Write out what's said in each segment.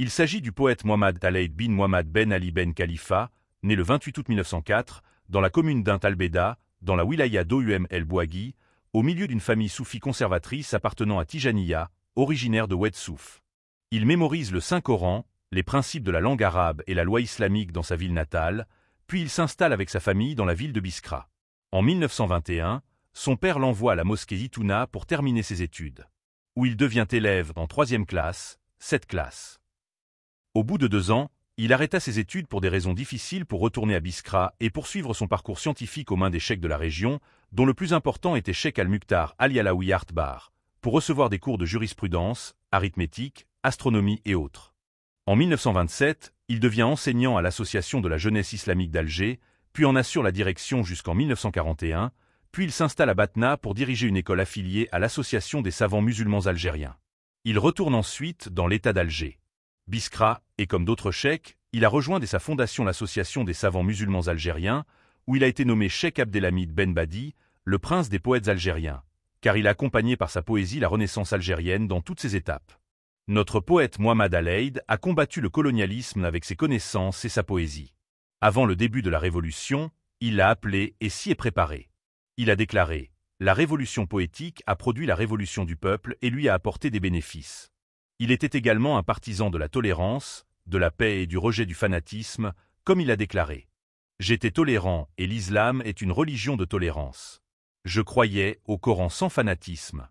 Il s'agit du poète Mohammad Taleid bin Mohammad ben Ali ben Khalifa, né le 28 août 1904, dans la commune d'Ain al-Beda, dans la wilaya d'Oum el-Bouaghi, au milieu d'une famille soufie conservatrice appartenant à Tijaniya, originaire de Oued Souf. Il mémorise le Saint-Coran, les principes de la langue arabe et la loi islamique dans sa ville natale, puis il s'installe avec sa famille dans la ville de Biskra. En 1921, son père l'envoie à la mosquée Itouna pour terminer ses études, où il devient élève en 3e classe, cette classe. Au bout de 2 ans, il arrêta ses études pour des raisons difficiles pour retourner à Biskra et poursuivre son parcours scientifique aux mains des cheikhs de la région, dont le plus important était Cheikh Al-Mukhtar Al-Yalawi Artbar, pour recevoir des cours de jurisprudence, arithmétique, astronomie et autres. En 1927, il devient enseignant à l'Association de la jeunesse islamique d'Alger, puis en assure la direction jusqu'en 1941, puis il s'installe à Batna pour diriger une école affiliée à l'Association des savants musulmans algériens. Il retourne ensuite dans l'État d'Alger. Biskra, et comme d'autres cheikhs, il a rejoint dès sa fondation l'Association des savants musulmans algériens, où il a été nommé Cheikh Abdelhamid Ben Badi, le prince des poètes algériens, car il a accompagné par sa poésie la Renaissance algérienne dans toutes ses étapes. Notre poète Mohammad Taleid a combattu le colonialisme avec ses connaissances et sa poésie. Avant le début de la Révolution, il l'a appelé et s'y est préparé. Il a déclaré « La révolution poétique a produit la révolution du peuple et lui a apporté des bénéfices. » Il était également un partisan de la tolérance, de la paix et du rejet du fanatisme, comme il a déclaré « J'étais tolérant et l'islam est une religion de tolérance. Je croyais au Coran sans fanatisme.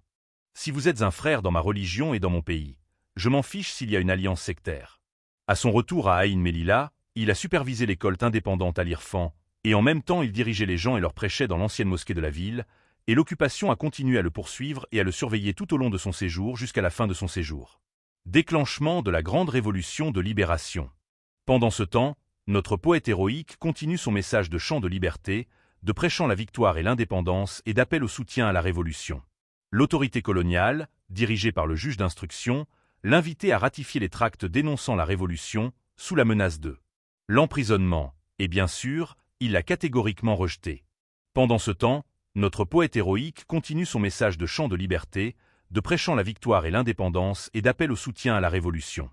Si vous êtes un frère dans ma religion et dans mon pays, je m'en fiche s'il y a une alliance sectaire. » À son retour à Aïn Mellila, il a supervisé l'école indépendante à l'Irfan, et en même temps il dirigeait les gens et leur prêchait dans l'ancienne mosquée de la ville, et l'occupation a continué à le poursuivre et à le surveiller tout au long de son séjour jusqu'à la fin de son séjour. Déclenchement de la grande révolution de libération. Pendant ce temps, notre poète héroïque continue son message de chant de liberté, de prêchant la victoire et l'indépendance et d'appel au soutien à la révolution. L'autorité coloniale, dirigée par le juge d'instruction, l'invitait à ratifier les tracts dénonçant la révolution, sous la menace de l'emprisonnement, et bien sûr, il l'a catégoriquement rejeté. Pendant ce temps, notre poète héroïque continue son message de chant de liberté, de prêchant la victoire et l'indépendance et d'appel au soutien à la révolution.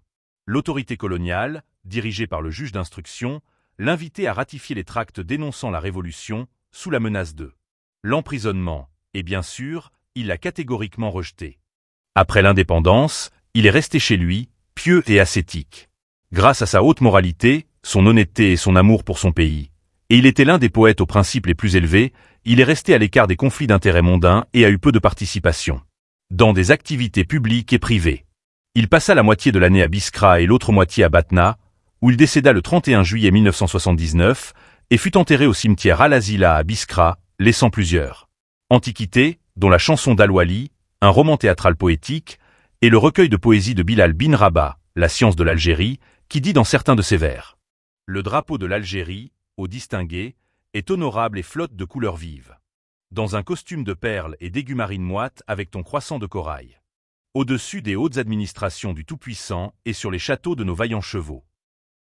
L'autorité coloniale, dirigée par le juge d'instruction, l'invitait à ratifier les tracts dénonçant la révolution, sous la menace de l'emprisonnement, et bien sûr, il l'a catégoriquement rejeté. Après l'indépendance, il est resté chez lui, pieux et ascétique. Grâce à sa haute moralité, son honnêteté et son amour pour son pays, et il était l'un des poètes aux principes les plus élevés, il est resté à l'écart des conflits d'intérêts mondains et a eu peu de participation dans des activités publiques et privées. Il passa la moitié de l'année à Biskra et l'autre moitié à Batna, où il décéda le 31 juillet 1979 et fut enterré au cimetière Al-Azila à Biskra, laissant plusieurs antiquités, dont la chanson d'Al-Wali, un roman théâtral poétique, et le recueil de poésie de Bilal bin Rabah, La science de l'Algérie, qui dit dans certains de ses vers « Le drapeau de l'Algérie, au distingué, est honorable et flotte de couleurs vives. Dans un costume de perles et d'aigus marines moites avec ton croissant de corail. Au-dessus des hautes administrations du Tout-Puissant et sur les châteaux de nos vaillants chevaux.